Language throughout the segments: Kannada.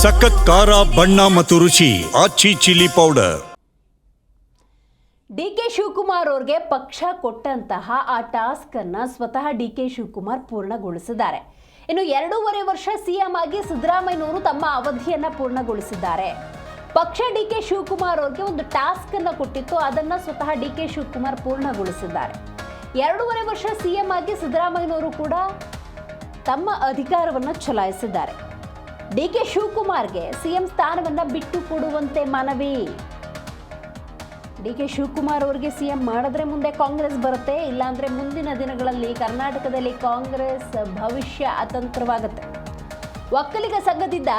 ಸಖತ್ ಖಾರ ಬಣ್ಣ ಮತ್ತು ರುಚಿ ಆಚಿ ಚಿಲ್ಲಿ ಪೌಡರ್. ಡಿಕೆ ಶಿವಕುಮಾರ್ ಅವರಿಗೆ ಪಕ್ಷ ಕೊಟ್ಟಂತಹ ಆ ಟಾಸ್ಕ್ ಅನ್ನ ಸ್ವತಃ ಡಿಕೆ ಶಿವಕುಮಾರ್ ಪೂರ್ಣಗೊಳಿಸಿದ್ದಾರೆ. ಇನ್ನು 2.5 ವರ್ಷ ಸಿಎಂ ಆಗಿ ಸಿದ್ದರಾಮಯ್ಯನವರು ತಮ್ಮ ಅವಧಿಯನ್ನ ಪೂರ್ಣಗೊಳಿಸಿದ್ದಾರೆ. ಪಕ್ಷ ಡಿಕೆ ಶಿವಕುಮಾರ್ ಅವರಿಗೆ ಒಂದು ಟಾಸ್ಕ್ ಅನ್ನ ಕೊಟ್ಟಿತ್ತು, ಅದನ್ನ ಸ್ವತಃ ಡಿಕೆ ಶಿವಕುಮಾರ್ ಪೂರ್ಣಗೊಳಿಸಿದ್ದಾರೆ. 2.5 ವರ್ಷ ಸಿಎಂ ಆಗಿ ಸಿದ್ದರಾಮಯ್ಯನವರು ಕೂಡ ತಮ್ಮ ಅಧಿಕಾರವನ್ನು ಚಲಾಯಿಸಿದ್ದಾರೆ. ಡಿಕೆ ಶಿವಕುಮಾರ್ಗೆ ಸಿಎಂ ಸ್ಥಾನವನ್ನ ಬಿಟ್ಟು ಕೊಡುವಂತೆ ಮನವಿ. ಡಿಕೆ ಶಿವಕುಮಾರ್ ಅವರಿಗೆ ಸಿಎಂ ಮಾಡಿದ್ರೆ ಮುಂದೆ ಕಾಂಗ್ರೆಸ್ ಬರುತ್ತೆ, ಇಲ್ಲಾಂದ್ರೆ ಮುಂದಿನ ದಿನಗಳಲ್ಲಿ ಕರ್ನಾಟಕದಲ್ಲಿ ಕಾಂಗ್ರೆಸ್ ಭವಿಷ್ಯ ಅತಂತ್ರವಾಗುತ್ತೆ. ಒಕ್ಕಲಿಗ ಸಂಘದಿಂದ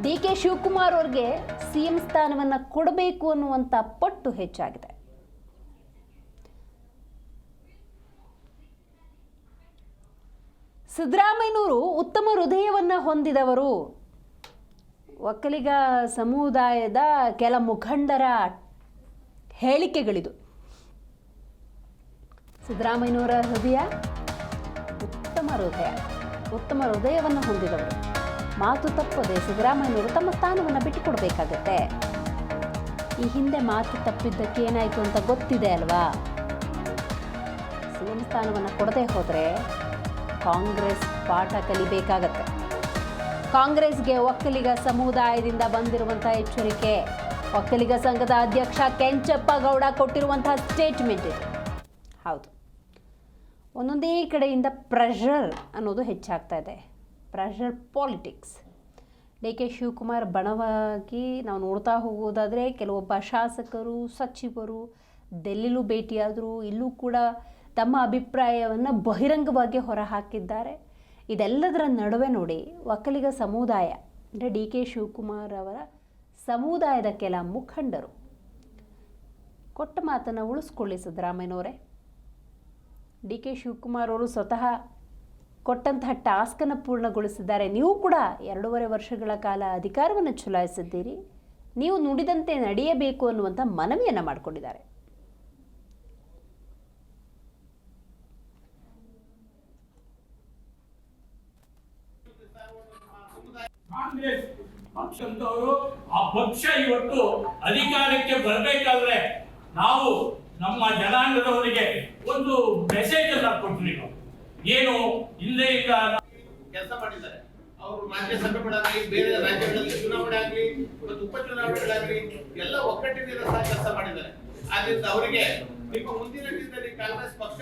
ಡಿಕೆ ಶಿವಕುಮಾರ್ ಅವರಿಗೆ ಸಿಎಂ ಸ್ಥಾನವನ್ನ ಕೊಡಬೇಕು ಅನ್ನುವಂಥ ಪಟ್ಟು ಹೆಚ್ಚಾಗಿದೆ. ಸಿದ್ದರಾಮಯ್ಯನವರು ಉತ್ತಮ ಹೃದಯವನ್ನ ಹೊಂದಿದವರು. ಒಕ್ಕಲಿಗ ಸಮುದಾಯದ ಕೆಲ ಮುಖಂಡರ ಹೇಳಿಕೆಗಳಿದು. ಸಿದ್ದರಾಮಯ್ಯನವರ ಹೃದಯ ಉತ್ತಮ ಹೃದಯವನ್ನು ಹೊಂದಿದವರು. ಮಾತು ತಪ್ಪದೆ ಸಿದ್ದರಾಮಯ್ಯನವರು ತಮ್ಮ ಸ್ಥಾನವನ್ನು ಬಿಟ್ಟುಕೊಡ್ಬೇಕಾಗತ್ತೆ. ಈ ಹಿಂದೆ ಮಾತು ತಪ್ಪಿದ್ದಕ್ಕೆ ಏನಾಯಿತು ಅಂತ ಗೊತ್ತಿದೆ ಅಲ್ವಾ? ಸಿಎಂ ಸ್ಥಾನವನ್ನು ಕೊಡದೆ ಹೋದರೆ ಕಾಂಗ್ರೆಸ್ ಪಾಠ ಕಲಿಬೇಕಾಗತ್ತೆ. ಕಾಂಗ್ರೆಸ್ಗೆ ಒಕ್ಕಲಿಗ ಸಮುದಾಯದಿಂದ ಬಂದಿರುವಂತಹ ಎಚ್ಚರಿಕೆ. ಒಕ್ಕಲಿಗ ಸಂಘದ ಅಧ್ಯಕ್ಷ ಕೆಂಚಪ್ಪ ಗೌಡ ಕೊಟ್ಟಿರುವಂತಹ ಸ್ಟೇಟ್ಮೆಂಟ್ ಇದು. ಹೌದು, ಒಂದೊಂದೇ ಕಡೆಯಿಂದ ಪ್ರೆಷರ್ ಅನ್ನೋದು ಹೆಚ್ಚಾಗ್ತಾ ಇದೆ. Pressure politics. ಡಿಕೆ ಶಿವಕುಮಾರ್ ಬಣವಾಗಿ ನಾವು ನೋಡ್ತಾ ಹೋಗೋದಾದರೆ ಕೆಲವೊಬ್ಬ ಶಾಸಕರು, ಸಚಿವರು ಡೆಲ್ಲಿಲೂ ಭೇಟಿಯಾದರು. ಇಲ್ಲೂ ಕೂಡ ತಮ್ಮ ಅಭಿಪ್ರಾಯವನ್ನು ಬಹಿರಂಗವಾಗಿ ಹೊರಹಾಕಿದ್ದಾರೆ. ಇದೆಲ್ಲದರ ನಡುವೆ ನೋಡಿ, ಒಕ್ಕಲಿಗ ಸಮುದಾಯ ಅಂದರೆ ಡಿ ಕೆ ಶಿವಕುಮಾರ್ ಅವರ ಸಮುದಾಯದ ಕೆಲ ಮುಖಂಡರು ಕೊಟ್ಟ ಮಾತನ್ನು ಉಳಿಸ್ಕೊಳ್ಳಿ ಸಿದ್ದರಾಮಯ್ಯನವರೇ. ಡಿ ಕೆ ಶಿವಕುಮಾರ್ ಅವರು ಸ್ವತಃ ಕೊಟ್ಟಂತಹ ಟಾಸ್ಕನ್ನು ಪೂರ್ಣಗೊಳಿಸಿದ್ದಾರೆ. ನೀವು ಕೂಡ 2.5 ವರ್ಷಗಳ ಕಾಲ ಅಧಿಕಾರವನ್ನು ಚಲಾಯಿಸಿದ್ದೀರಿ. ನೀವು ನುಡಿದಂತೆ ನಡೆಯಬೇಕು ಅನ್ನುವಂಥ ಮನವಿಯನ್ನು ಮಾಡಿಕೊಂಡಿದ್ದಾರೆ. ಕಾಂಗ್ರೆಸ್ ಪಕ್ಷದವರು ಆ ಪಕ್ಷ ಇವತ್ತು ಅಧಿಕಾರಕ್ಕೆ ಬರಬೇಕಾದ್ರೆ ನಾವು ನಮ್ಮ ಜನಾಂಗದವರಿಗೆ ಒಂದು ಮೆಸೇಜ್ ಅನ್ನ ಕೊಟ್ವಿ. ಏನು ಹಿಂದೆ ಈಗ ಕೆಲಸ ಮಾಡಿದ್ದಾರೆ. ಅವರು ರಾಜ್ಯಸಭೆ ಮಾಡಲಿ, ಬೇರೆ ರಾಜ್ಯಗಳಲ್ಲಿ ಚುನಾವಣೆ ಆಗಲಿ ಮತ್ತು ಉಪಚುನಾವಣೆಗಳಾಗಲಿ ಎಲ್ಲ ಒಕ್ಕಟ್ಟಿನಿಂದ ಸಹ ಕೆಲಸ ಮಾಡಿದ್ದಾರೆ. ಆದ್ರಿಂದ ಅವರಿಗೆ ನಿಮ್ಮ ಮುಂದಿನ ದಿನದಲ್ಲಿ ಕಾಂಗ್ರೆಸ್ ಪಕ್ಷ